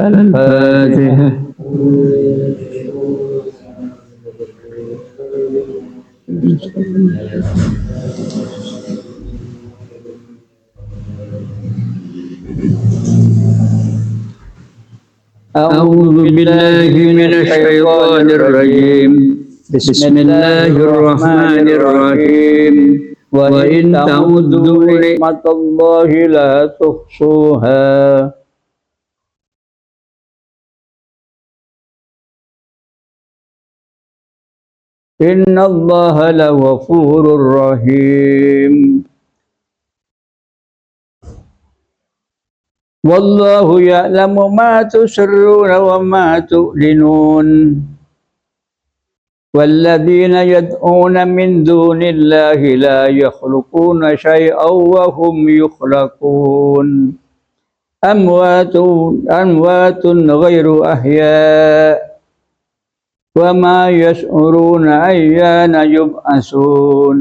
الفاتحة. أعوذ بالله من الشيطان الرجيم. بسم الله الرحمن الرحيم. وإن تعدوا نعمة الله لا تحصوها. إن الله لغفور رحيم. والله يعلم ما تسرون وما تعلنون. والذين يدعون من دون الله لا يخلقون شيئا وهم يخلقون. أموات غير أحياء وما يشعرون أيان يبعثون.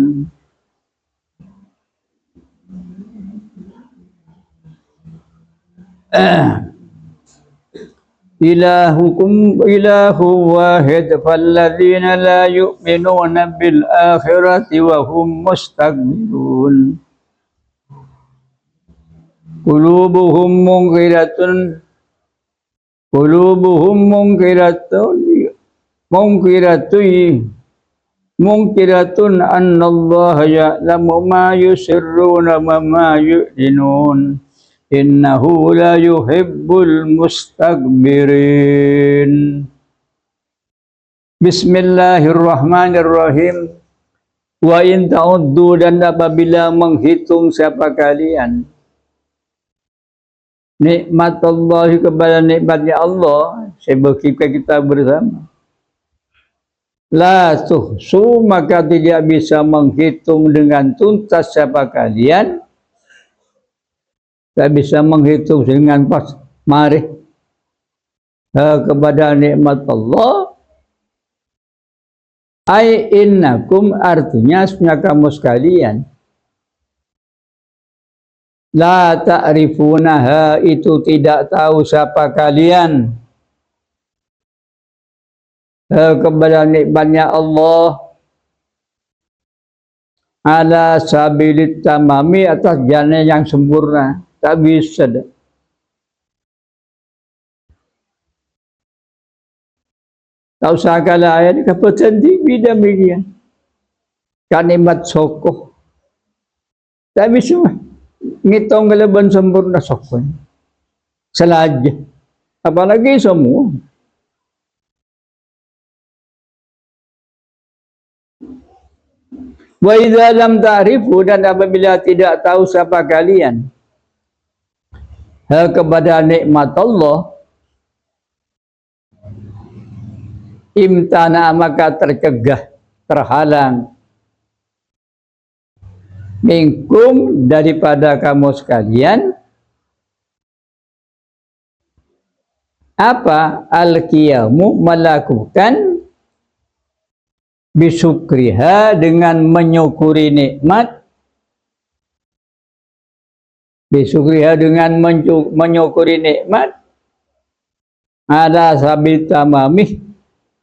إلهكم إله واحد فالذين لا يؤمنون بالآخرة وهم مستكبرون. قلوبهم منكرة أن الله يعلم ما يسرون وما يعلنون. إنه لا يحب المستكبرين. Bismillahirrahmanirrahim. Wa in ta'uddu, dan apabila menghitung siapa kalian nikmat Allah, kepada nikmatnya Allah, sebutkan kita bersama, la tuhsu, maka tidak bisa menghitung dengan tuntas siapa kalian. Tak bisa menghitung dengan pas mari kepada nikmat Allah. Ai innakum, artinya sebenarnya kamu sekalian, la ta'rifunaha, itu tidak tahu siapa kalian kepada nikmatnya Allah, ala sabilit tamami, atas jalan yang sempurna. Tak bisa. Tak usah kalah ayat keputusan tinggi demikian. Kalimat sokoh. Tak bisa ngitung kelebihan sempurna sokoh. Selaja. Apalagi semua. Wa idza lam ta'rifu, dan apabila tidak tahu siapa kalian kepada nikmat Allah, imtana, maka tercegah, terhalang, minkum, daripada kamu sekalian, apa? Al-qiyamu, melakukan, bisukriha, dengan menyukuri nikmat, bisukriha, dengan menyukuri nikmat, ala sabil tamamih,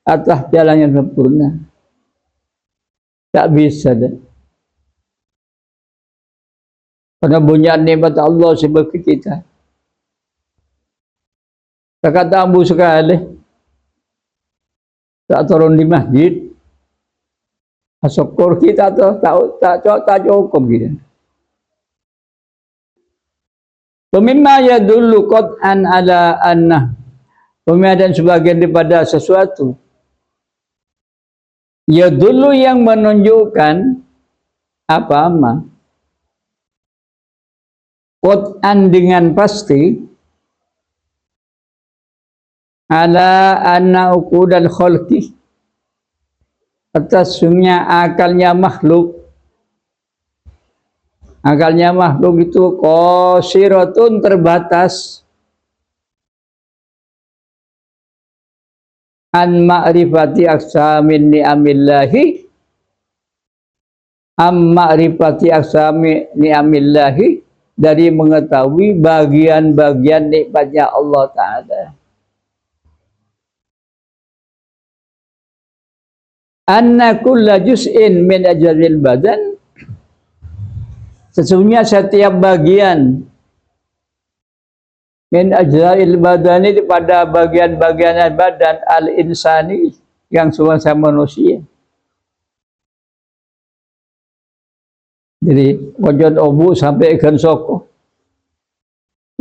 atas jalan yang sempurna. Tak bisa dah. Karena punya nikmat Allah sebagai kita. Tak kata ambu sekali, tak turun di masjid, syukur kita tak cukup kita. Pemimma yadullu qad'an ala anna, dan sebagian daripada sesuatu yadullu, yang menunjukkan apa-apa, qad'an, dengan pasti, ala anna uqudal khalqi, atas sungguhnya akalnya makhluk. Akalnya makhluk itu qasiratun, terbatas. an ma'rifati aqsamin ni'amillahi, ma'rifati aqsami ni'amillahi, dari mengetahui bagian-bagian nikmatnya Allah Ta'ala. Anna kulla juz'in min ajza'il badan, sesungguhnya setiap bagian min ajza'il badani, pada bagian-bagian badan al-insani, yang semasa manusia. Jadi wajud obu sampai ikan soko.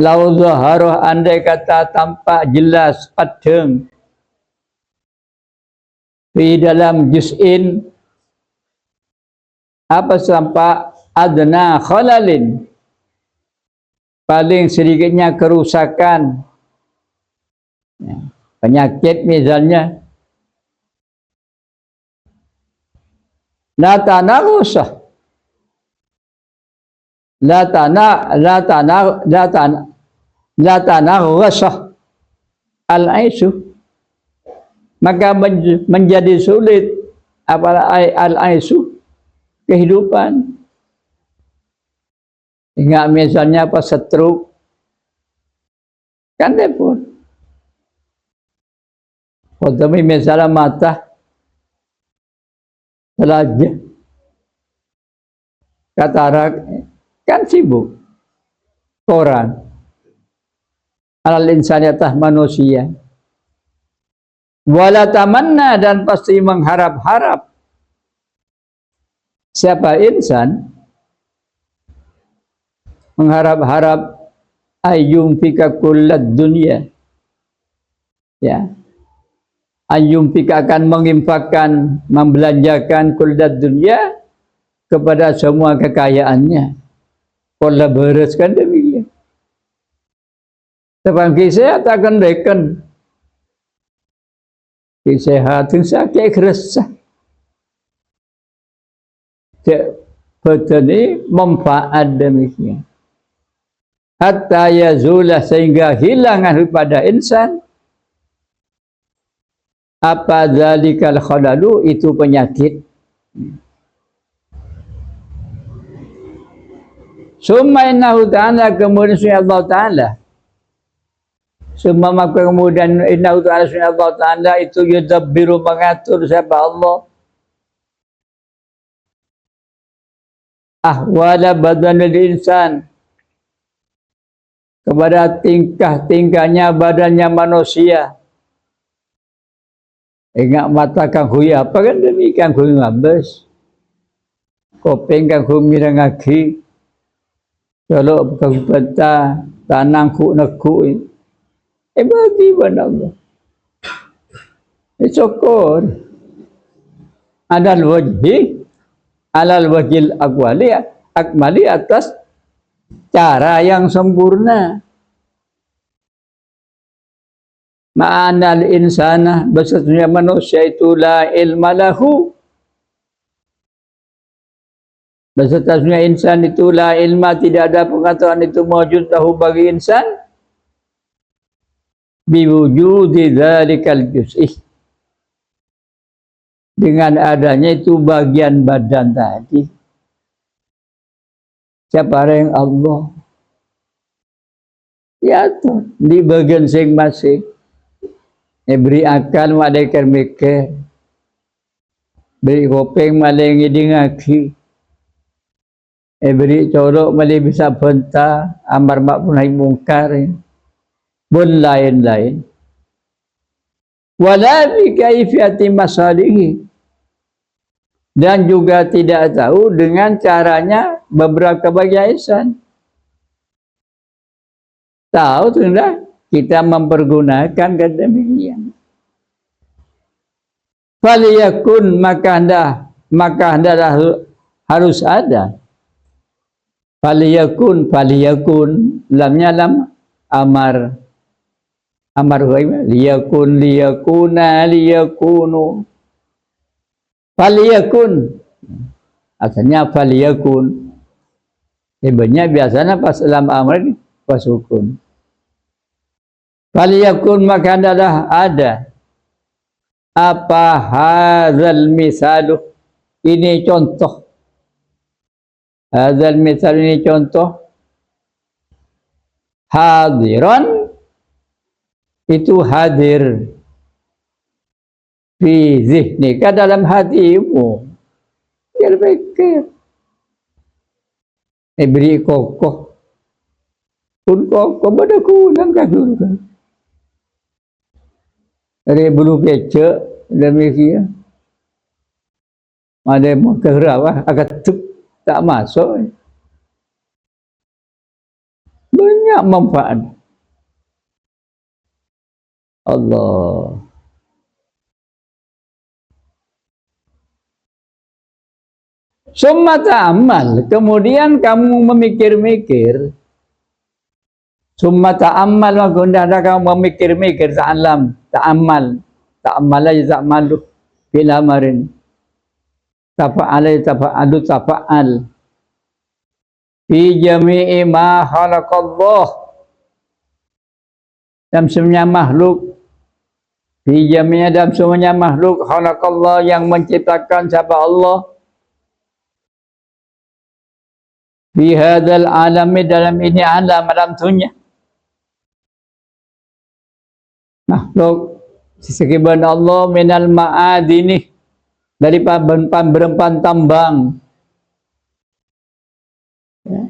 Lau zaharah, andai kata tampak jelas padeng di dalam juz'in, apa sampai adna khalalin, paling sedikitnya kerusakan, penyakit misalnya, la tanagusah, la tanagusah al-aisu, maka menjadi sulit apa al-aisu, kehidupan. Ingat misalnya apa, stroke kan pun, atau misalnya mata telajah, katarak, kan sibuk orang alal insaniyatah manusia. Wala tamanna, dan pasti mengharap-harap siapa insan, mengharap-harap ayyum fika kullad dunia, ya, ayyum fika akan menginfakkan, membelanjakan kullad dunia, kepada semua kekayaannya. Kalau bereskan demikian. Sebab kisah takkan reken, kesehatan sakit kerasa, betani manfaat demikian. Hatta yazulah, sehingga hilang daripada insan apa zalikal khalalu, itu penyakit. Summa innahu ta'ala, kemudian sunnah Allah Ta'ala, summa maka kemudian innahu ta'ala, sunnah Allah Ta'ala itu yudabbiru, mengatur siapa Allah, ahwala badanil insan, kepada tingkah-tingkahnya badannya manusia. Ingat mata kang huya apa kan demikian, kang ngabes, kopeng kang mirang aki, kalau kang peta tanang ku neku, bagi pada Allah. Syukur alal wajil akmali, atas cara yang sempurna. Ma'anal insana, bahasanya manusia itu la ilma lahu, bahasanya insan itu la ilma, tidak ada pengetahuan itu mawjud lahu bagi insan, biwujudi dzalikal juz'i, dengan adanya itu bagian badan tadi. Siapa yang Allah, ya tuh di bagian masing-masing. Beri akal malaikat mikir, beri kopeng malai ngidingaki, beri corok malai bisa bentah, amar ma'ruf nahi mungkar, pun lain-lain. Wala bi kaifiyati masalihi, dan juga tidak tahu dengan caranya beberapa bagian ihsan. Tahu sudah kita mempergunakan demikian. Faliyakun, maka hendaklah harus ada. Faliyakun, lamnya lam amar liyakunu. Faliyakun, asalnya faliyakun. Sebenarnya biasanya pas lam amar ini pasukun. Faliyakun, maka adalah ada. Apa hadzal misalu? Ini contoh. Hadzal misal ini contoh. Hadiran itu hadir fi zihnika dalam hatimu. Dia pikir. Beri kokoh. Pun kokoh pada kunang dulu kan. Dari bulu kecek demikian. Ada mau kerawah agak tak masuk. Banyak manfaat. Allah. Summa ta'ammal. Kemudian kamu memikir-mikir. Summa ta'ammal. Maka ada kamu memikir-mikir. Ta'alam. Ta'ammal. Ta'ammal aja ta'ammalu. Bila marin. Tafa'al aja tafa'alu tafa'al. Fi jami'i ma khalaqallah. Dalam semuanya makhluk. Fi jami'i dalam semuanya makhluk. Khalaqallah yang menciptakan siapa Allah. Fi hadzal alami dalam ini alam dunia. Makhluk sekiban Allah minal ma'adini dari pemberempan tambang. Ya.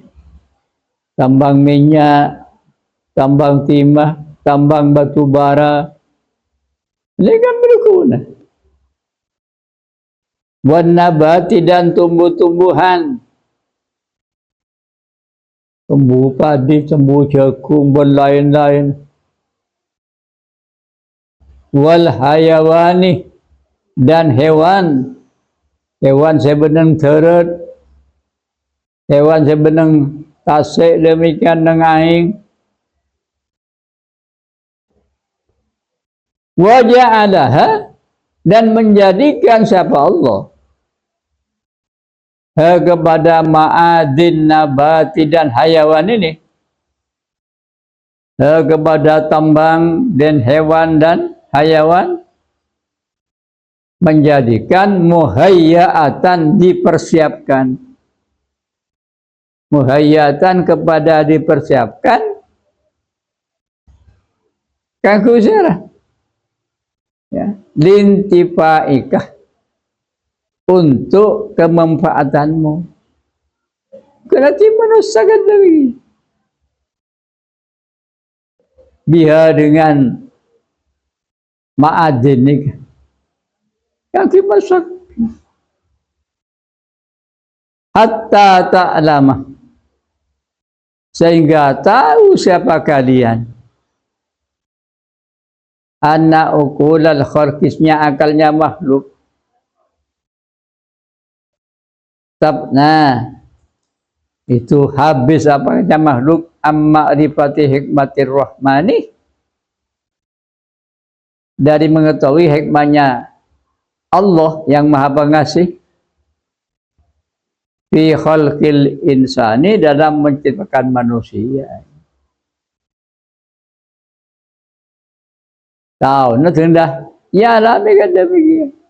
Tambang minyak, tambang timah, tambang batu bara. Ini kan berguna. Wan nabati dan tumbuh-tumbuhan. Tumbuh padi, tumbuh jagung, dan lain-lain. Wal hayawani dan hewan. Hewan sebenarnya terut. Hewan sebenarnya tasik demikian dengan aing. Wa ja'alaha dan menjadikan siapa Allah. Kepada ma'adin nabati dan hayawan ini. Kepada tambang dan hewan dan hayawan. Menjadikan muhayyatan dipersiapkan. Muhayyatan kepada dipersiapkan. Kangku syarah. Ya. Lintifaikah. Untuk kemanfaatanmu. Berarti manusia kan lagi. Biha dengan ma'adin ini. Yang dimasak. Hatta ta'lama. Sehingga tahu siapa kalian. Anna ukulal kharkisnya akalnya makhluk. Nah, itu habis apa kata makhluk amma rifati hikmatir rahmani dari mengetahui hikmahnya Allah yang maha pengasih fi khalqil insani dalam menciptakan manusia. Tahu, nak dah ya lah kata begitu.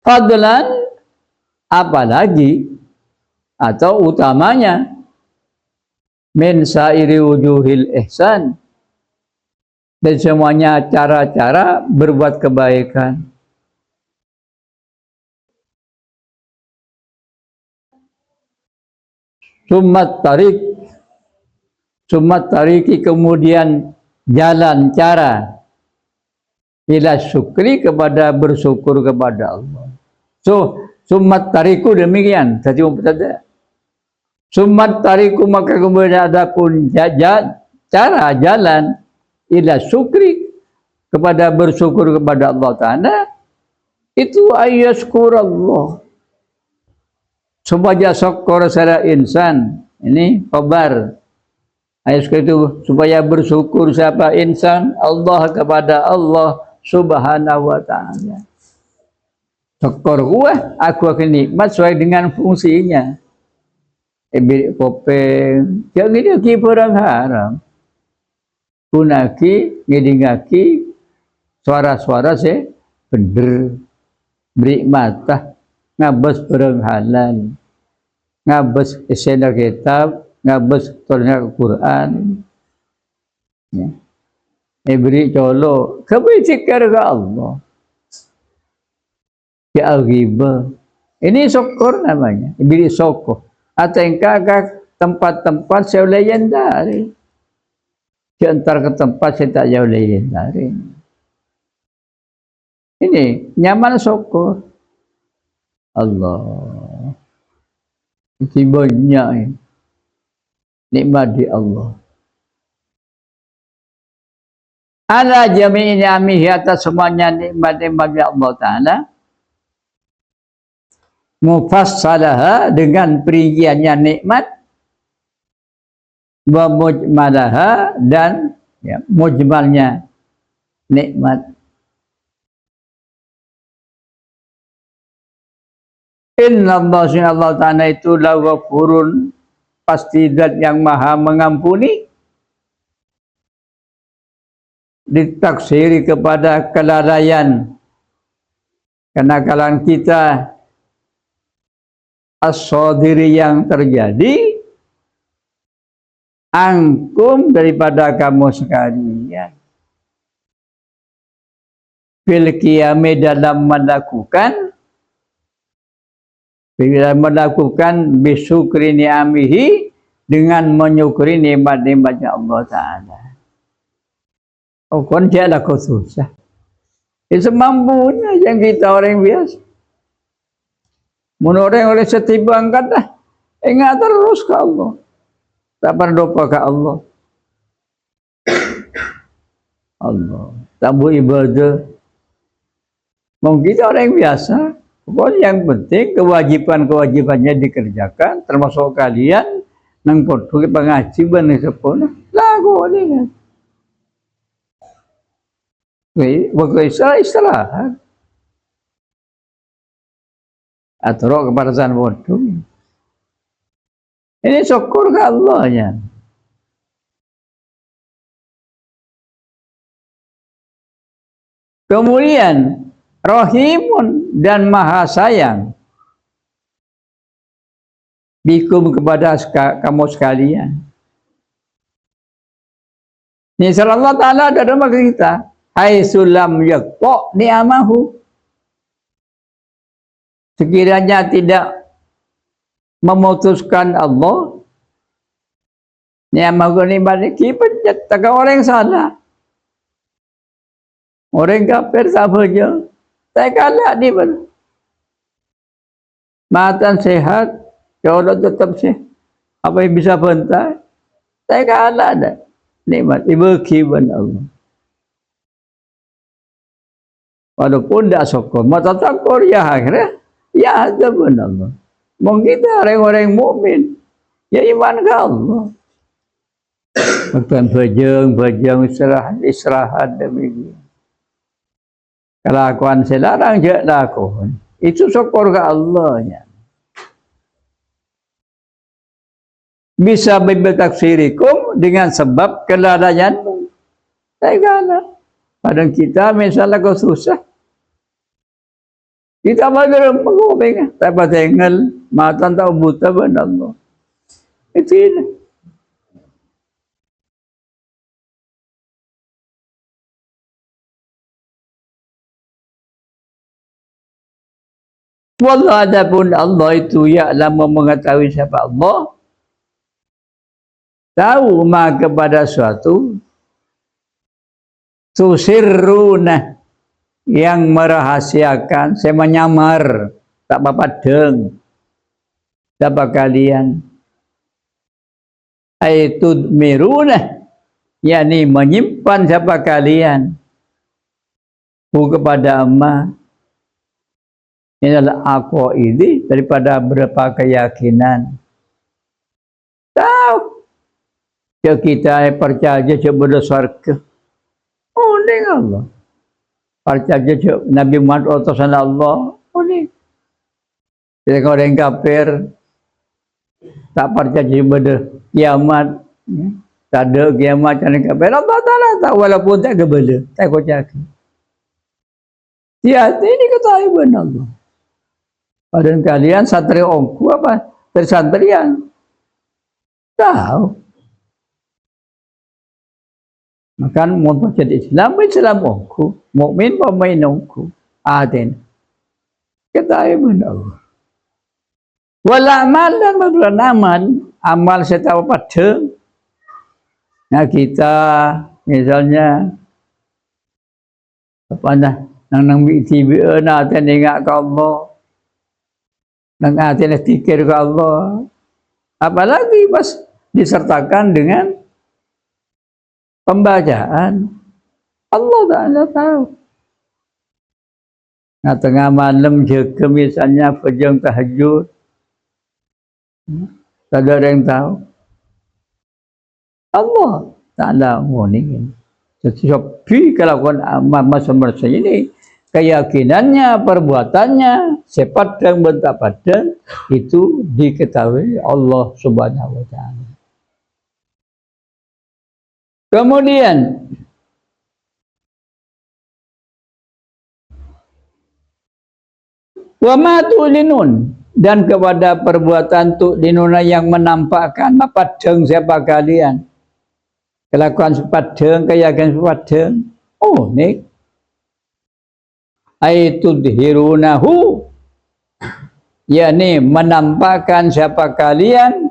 Fadlan apalagi atau utamanya min sairi wujuhil ihsan dan semuanya cara-cara berbuat kebaikan. Summat tariki kemudian jalan cara ila syukri kepada bersyukur kepada Allah. So, summat tariku demikian. Tadi mubtada. Summat tariku maka kemudian ada pun cara jalan ila syukri kepada bersyukur kepada Allah Ta'ala. Itu ayyashkur Allah. Supaya syukur secara insan. Ini khabar. Ayyashkur itu supaya bersyukur siapa insan Allah kepada Allah Subhanahu wa Ta'ala. Syukur gua, aku akan nikmat sesuai dengan fungsinya. Beli kopeng, jangan dia kiper orang haram. kunaki ngidingaki suara-suara se bener beri mata ngabes bareng halal ngabes isena kitab ngabes turunnya Quran ya. Beri colo kebecikar ke Allah ya al-ghibah ini syukur namanya beri syukur atau engkau tempat-tempat saya legendari di antara ke tempat saya tak jauh legendari ini nyaman syukur Allah itu banyak nikmat di Allah ala jami'i ni'amihi atas semuanya nikmat-nikmat Allah Ta'ala mufassalaha dengan perinciannya nikmat wa mujmalaha dan ya, mujmalnya nikmat inna Allah Ta'ala itu laghafurun pasti zat yang maha mengampuni ditaksiri kepada kelalaian kenakalan kita as-sadiri yang terjadi angkum daripada kamu sekalian fil qiyami dalam melakukan bisyukri ni'amihi dengan menyukuri nikmat-nikmatnya Allah Ta'ala. Oh, kon dia lah kau susah. Itu semampunya yang kita orang biasa. Menurut orang oleh setiba angkat dah. Ingat terus ke Allah. Tak pernah lupa ke Allah. Allah. Tak boleh ibadah. Mungkin kita orang biasa. Pokoknya yang penting kewajiban-kewajibannya dikerjakan. Termasuk kalian. Nang podo pengajian ni sepuluh. Lagu ni kan. Waktu istirahat. Atau kepada zan bodoh. Ini syukur ke Allah ya. Kemudian Rahimun dan Maha Sayang bikum kepada kamu sekalian. Ini Allah Ta'ala ada dalam kita. Hai sulam yakpo ni'amahu. Sekiranya tidak memutuskan Allah ni'amahu nikmat kipat tak orang salah. Orang kafir sama aja. Saya kalah ni pun. Matan sehat, kalau tetap sehat. Apa yang bisa bentar? Saya kalah dah. Nikmat dibagi Allah. Walaupun tidak syukur, mata takur ya akhirnya, ya ada pun Allah. Mungkin kita orang-orang mukmin, ya iman ke Allah. Bukan bajang istirahat demikian. Kelakuan selarang je lakukan. Itu syukur ke Allahnya. Bisa bertaksirikum dengan sebab kelalaianmu. Saya kata, pada kita misalnya kau susah. Kita boleh menguming. Tapi tinggal mata tahu buta benar Allah. Itu ini. Wallah adapun Allah itu ya'lamu mengetahui siapa Allah. Tahu ma kepada suatu tusirruna yang merahasiakan, saya menyamar, tak bapadeng. Siapa kalian? Aitud miruna, yakni menyimpan siapa kalian? Kepada amma. Ini adalah aqaidi daripada beberapa keyakinan. Tahu. Ya kita percaya kepada surga. Oh, ini Allah. Percaya kepada Nabi Muhammad utusan Allah. Oh, ini. Jadi orang yang kafir tak percaya kepada kiamat. Tak ada kiamat macam ni kabel. Allah Ta'ala tak walaupun tak kebela. Tak kocak. Ya, ini ketahui benar Allah. Padahal kalian satria ongku apa? Tersantrian. Tahu. Makan mau baca Islam, Islam ongku. Mukmin pemain ongku. Aden. Ketahui benar Allah. Walamal dan beramal. Amal setahu pada. Nah kita misalnya apa nang TV nak ingat ke Allah, nang hati fikir ke Allah, apalagi pas disertakan dengan pembacaan Allah Ta'ala tahu. Nah tengah malam jaga misalnya pejang tahajud, tak ada yang tahu. Allah Ta'ala warning. Tetapi kalau masa-masa ini keyakinannya, perbuatannya, sifat dan bentak badan itu diketahui Allah Subhanahu wa Ta'ala. Kemudian wa ma tu'linun, dan kepada perbuatan tu'linuna yang menampakkan padang siapa kalian. Kelakuan sepadang, keyakinan sepadang. Oh, ni aitudhirunahu, yakni menampakkan siapa kalian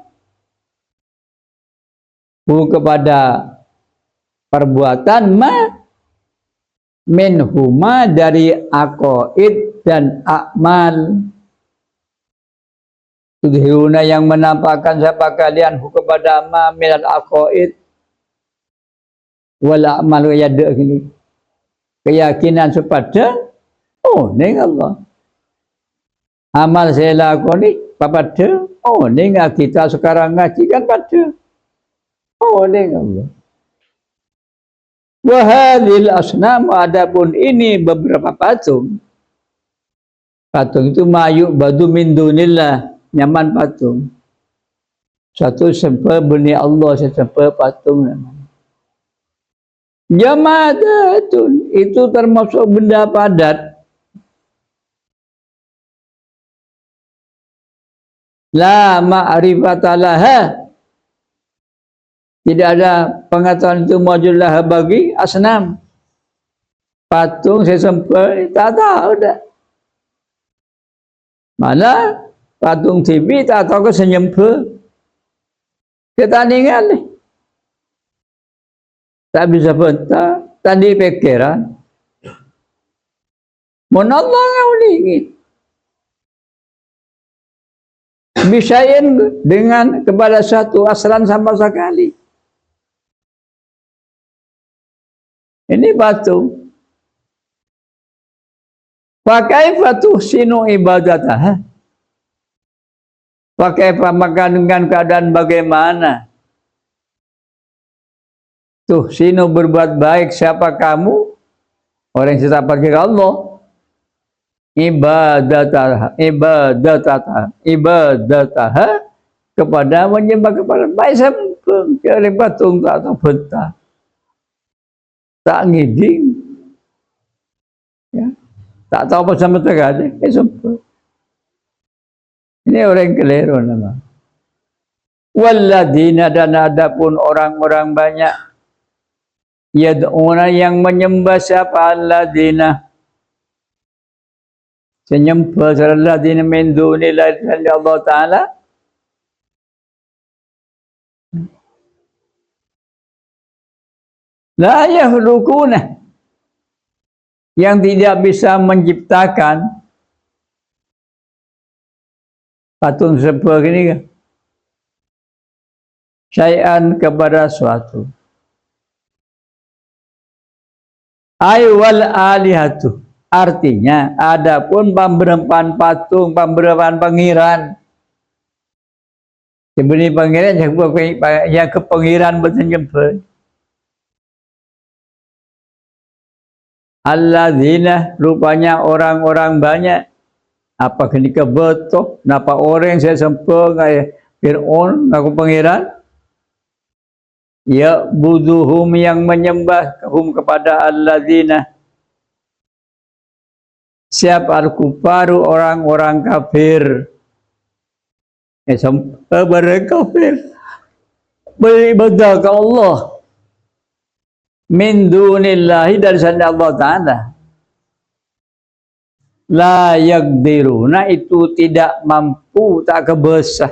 kepada perbuatan minhuma dari aqaid dan akmal. Tudhiruna yang menampakkan siapa kalian kepada minal aqaid wal amal yada gini. Keyakinan sepadang. Oh, ni Allah. Amal saya lakoni pada. Oh, ni kita sekarang ngaji kan pada. Oh, ni Allah. Wa hadhil asnam, adapun ini beberapa patung. Patung itu mayuk badu min dunillah, nyaman patung. Satu sembah beni Allah, sembah patung namanya. Jamadatun, itu termasuk benda padat. La ma'rifatalah, tidak ada pengetahuan itu mawjudlah bagi asnam. Patung saya sembah, tak tahu dah. Mana patung TV tak tahu ke senyembah. Ketandingan ni. Tak bisa bentar, tadi pikiran. Menolak kau ingin. Bisain dengan kepada satu aslan sama sekali. Ini batu. Pakai batu sinu ibadatah. Pakai pemakan dengan keadaan bagaimana? Tuh, sinu berbuat baik siapa kamu? Orang yang tak pergi ke Allah. Ibadatah kepada menyembah kepada baik sempurna. Oleh patung tak tahu bentar. Tak ngiding. Ya. Tak tahu apa sama sekali. Sempurna. Ini orang yang keliru nama. Walladina, dan adapun orang-orang banyak yad'una yang menyembah siapa alladina, menyembah alladina min dunillahi Allah Ta'ala, la yahlukuna, yang tidak bisa menciptakan. Patung seperti ini kan, syai'an kepada suatu. Aywal alihatu, artinya adapun pemberempan patung, pemberempan pangeran. Sebenarnya pangeran yang ke pangeran bersenjempa. Alladzina, rupanya orang-orang banyak. Apa kenika betul? Napa orang saya sempur kayak Fir'aun, aku pangeran? ya buduhum yang menyembah hum kepada alladzina siapa al-kufaru orang-orang kafir mereka kafir beribadah ke Allah min dunillahi dari selain Allah Ta'ala la yaqdiruna itu tidak mampu tak kebesah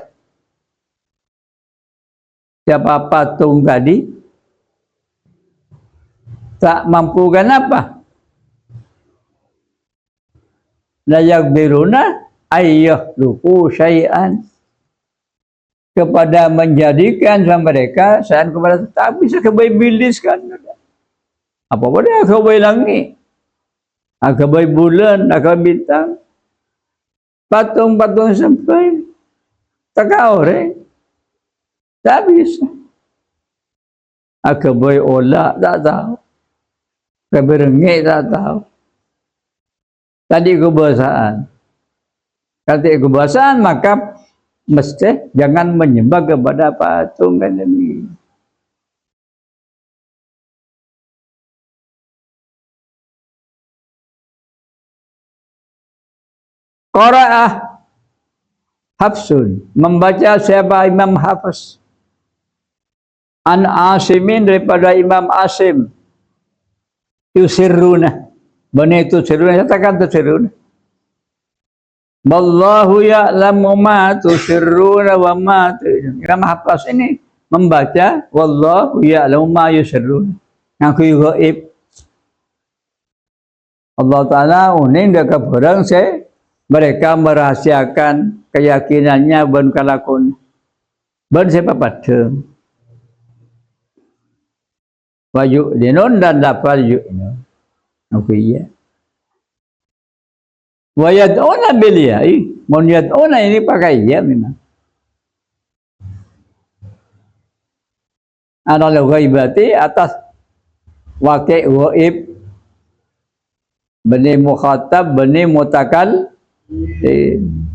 siapa patung tadi tak mampu kenapa la yaqdiruna ayyahluku syai'an kepada menjadikan sama mereka sayang kepada tak bisa kebaik bilis kan apa boleh kebaik langit kebaik bulan kebaik bintang patung-patung sampai tak orang tak bisa kebaik olah tak tahu kebaik rengit tak tahu tadi kebahasaan kata kebahasaan maka mesti jangan menyembah kepada patung kan ini. Qara'ah Hafsun membaca siapa Imam Hafiz an Asimin daripada Imam Asim yusirruna bani itu sirruna katakan itu sirruna wallahu ya'lamu ma tusirruna wa ma Imam Hafiz ini membaca wallahu ya'lamu ma yusirruna ngaku gaib Allah Ta'ala uning dekat barang saya mereka merahasiakan keyakinannya ben kalakon ben siapa pada waju dinon dan dapat yuknya aku iya wayad'una biliyai mon yad'una ini pakai ya memang analul ghaibati atas waqi' ghaib bani mukhatab bani mutakal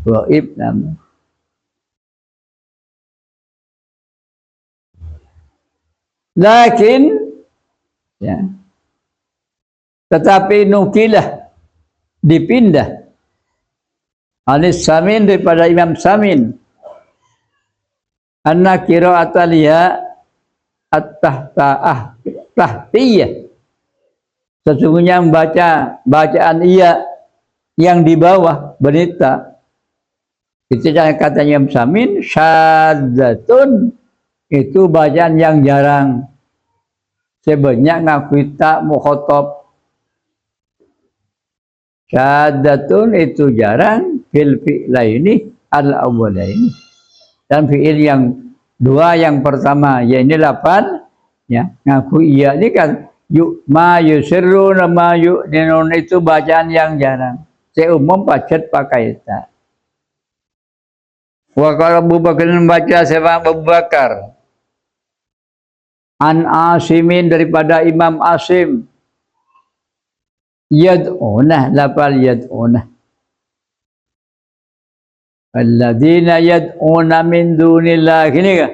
ghaib nama lakin ya tetapi nukilah dipindah Anis Samin daripada Imam Samin anna qira'atal ya at-tahta'ah tahtiyah sesungguhnya membaca bacaan iya yang di bawah benita itu jangan katanya Imam Samin syadzatun itu bacaan yang jarang sebanyak ngaku tak mukhatab syadzatun itu jarang fil fi'laini al-awwalaini dan fi'il yang dua yang pertama ya ini 8 ya ngaku iya ini kan yuk ma yusirruna ma yu'linun itu bacaan yang jarang saya umum pacet pakai tak wa kalau Abu Bakar membaca siapa Abu Bakar an Asimin daripada Imam Asim yad'una lapal yad'una alladzina yad'una min dunillah gini kan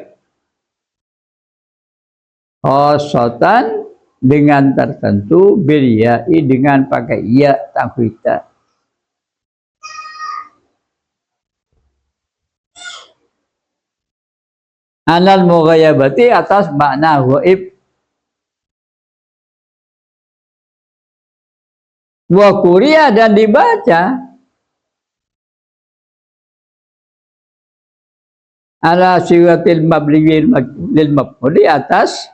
khasatan dengan tertentu biryai dengan pakai ya takwita anal mughayabati atas makna ghaib wa kuriya dan dibaca ala siratil mabli lil maf'ul di atas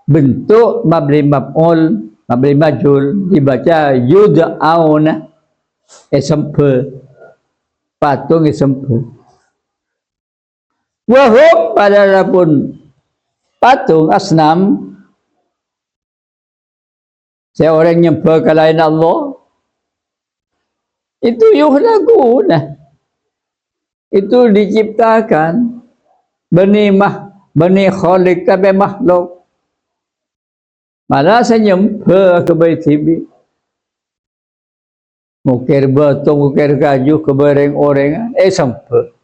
bentuk mabli maf'ul mabli majhul dibaca yud'auna esempe patung esempe wa hum padahal patung asnam seorang nyembah ke lain Allah itu yuhlaguna itu diciptakan benih khalik tapi makhluk malah senyembah ke baitibi mukir batu mukir kayu ke bereng-orengan sempet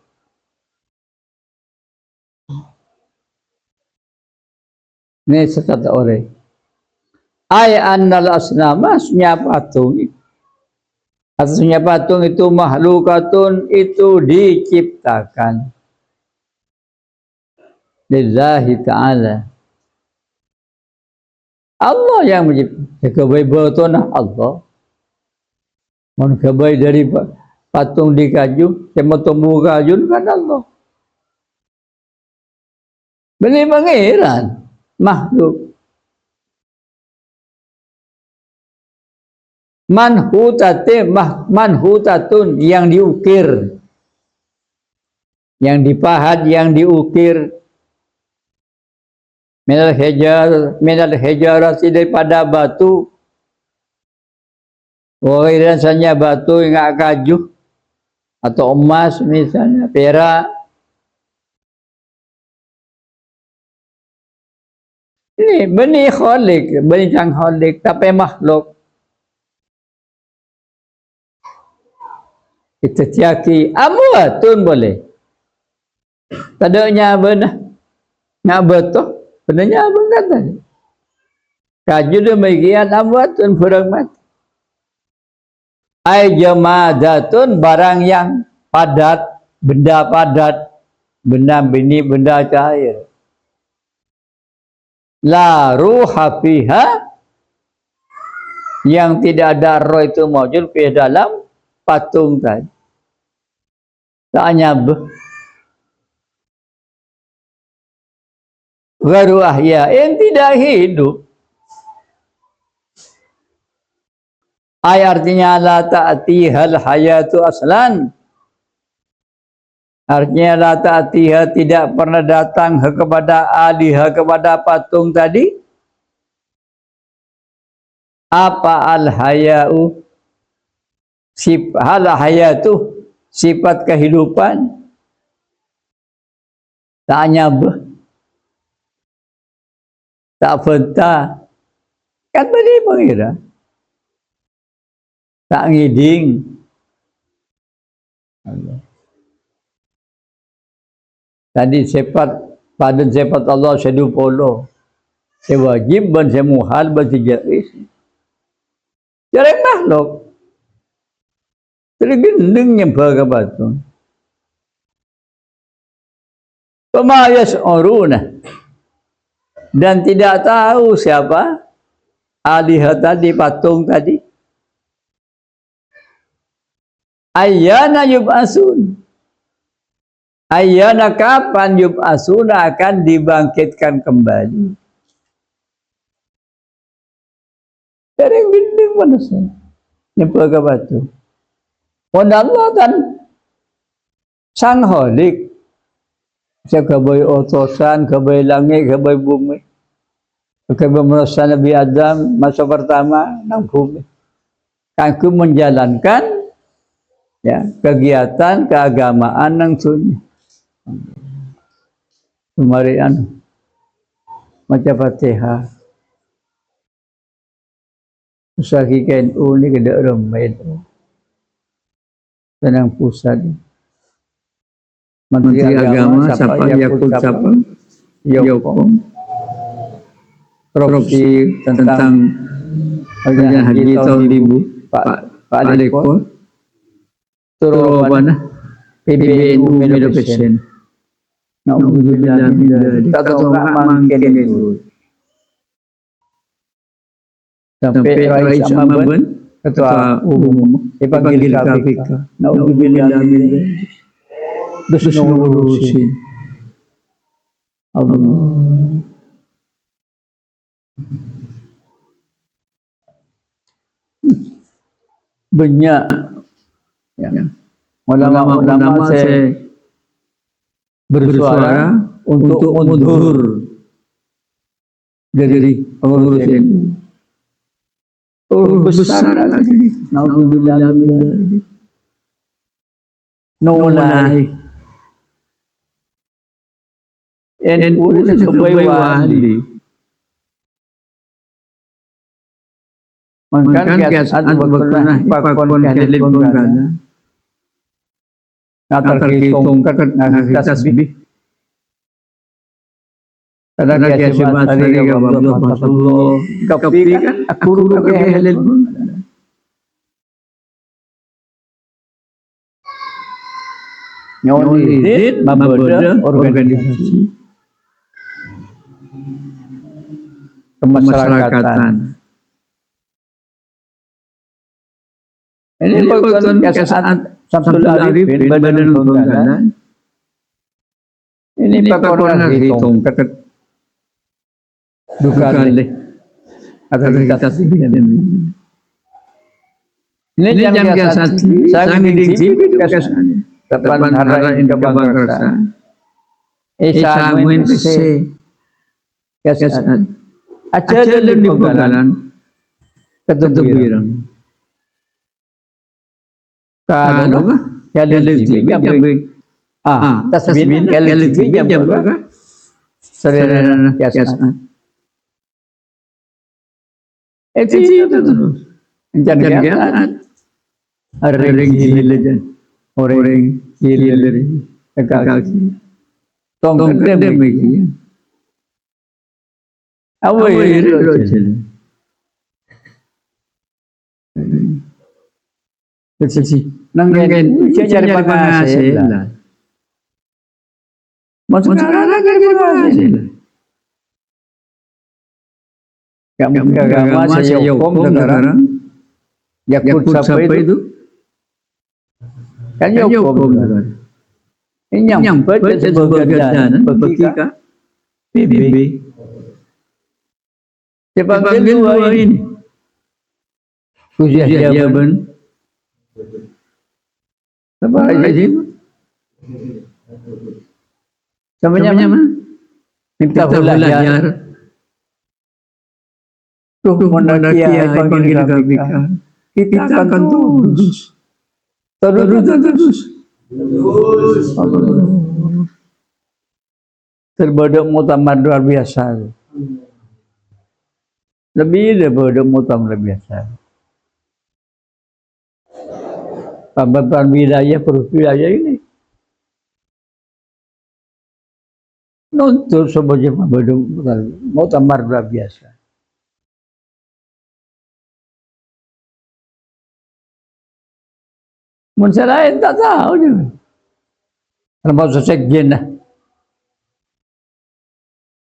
Ini kata orang. Ay annal asnama asnya patung. Atasnya patung itu makhlukatun itu diciptakan. Lillahi ta'ala. Allah yang mencipta. Kebaikan Allah. Mun kebaik dari patung di kayu, sama tumbuh kayu kan Allah. Benih pangeran makhluk. Manhutatun yang diukir, yang dipahat, yang diukir. Minal hijarati daripada batu. Rasanya batu yang kayu atau emas misalnya, perak. Ini benih kholik, benih sang kholik, tapi makhluk. Itu tiaki amwatun boleh. Tadanya benar. Nak betul. Benarnya abang kata. Kaju demikian amwatun burung mati. Ay jamadatun barang yang padat, benda padat, benda bini, benda cair. La ruha fiha, yang tidak ada roh itu mawjud di dalam patung tadi. Tak nyabah. Gharu ahya, yang tidak hidup. Ay artinya la ta'tihal hayatu aslan. Artinya la ta'tiha tidak pernah datang kepada aliha, kepada patung tadi. Apa al-haya'u? Al-hayatu, sifat kehidupan. Tak nyabah. Tak fenta. Kan beri pengira. Tak ngiding. Tadi pada sifat Allah sedu polo. Sewajib dan semuhal bertijais. Jarang makhluk. Tergendeng nyembah ke patung. Pemayas oruna. Dan tidak tahu siapa alihah tadi, patung tadi. Ayyana yub'asun. Ayyana kapan yub'asuna akan dibangkitkan kembali. Dari binding manusia. Nyempel ke batu. Pada Allah dan sang holik. Saya kebayi otosan, kebayi langit, kebayi bumi. Kebayi manusia Nabi Adam masa pertama nang bumi. Aku menjalankan ya, kegiatan keagamaan nang sunyi. Kemarian macam Fatihah. Usahakan ini kedek ramai itu. Tenang pusat. Menteri Agama siapa Yakub siapa? Yokom. Propsi tentang haji tahun 1000 Pak Aleko. Turun PBNU Medopesen. Naudzubillah min dzalik. Tahu mangken itu. Sampai Rais Amaban Ketua Umum dipanggil KPK. Naudzubillah min dzalik. Bismillahirrahmanirrahim. Allah. Banyak ya. Ulama-ulama saya bersuara untuk mundur dari pengurus ini. Besar lagi. Naudzubillah min dzalik. Nolai. NU sebagai wali. Mangkan kiasat berkenah pakon kelit penggana. Natar hitung kakak tasbih. Karena dia sebat hari ka bablo pasablo kapi kan aku ke halil pun. Nyolidin mabada organisasi kemasyarakatan. Ini bukan kesan Samsul Arifin Badan Pembanggalan. Ini pakorna hitung keket dukaan aktivitas ini jam kesat sang ding kesan tepan hara inda bangsa esa muen se kesan aja di pembanggalan ketubiran kado kali jam tasbih kali jam serena kesan itu jangan orang gila orang gila kaki tong kedem lagi awal itu sih nangen cari penghasilan maksudnya cari penghasilan kamu agama saya hukum sekarang yakut sampai itu kan hukum ini nyampe sebagai kerjaan bagi PBB dipanggil dua ini ujian jawaban apa aja semuanya minta belajar tuh monakia panggil kita akan terus terbadak muktamar luar biasa lebih daripada muktamar biasa pembangunan wilayah wilayah ini nuntut sebagai muktamar luar biasa. Mungkin lain tak tahu juga. Termasuk sekjen lah.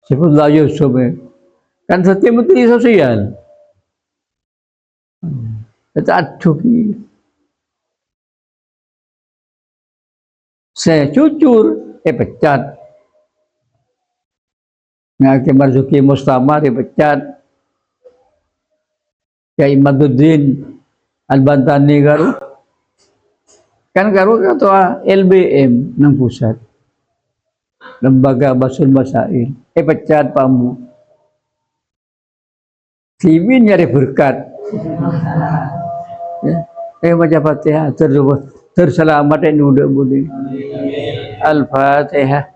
Sebutlah Yusuf kan setiap menteri sosial. Itu aduh. Saya jujur, pecat. Ngaki Marzuki Mustamar dipecat. Kiai Imaduddin Al-Bantani Garu. Kan Garu ketua LBM nang pusat. Lembaga Basul Masail. Pecat pamu. Timin nyari berkat. Ya. Baca Fatihah terselamat dan mudah-mudahan. Al-Fatihah.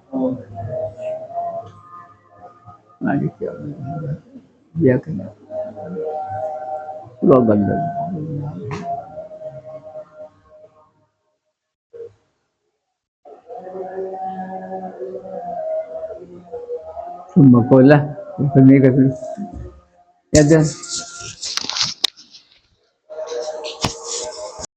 Mari kita ya kena. Lo bandel. Semua kolah, ini kan. Ya dah.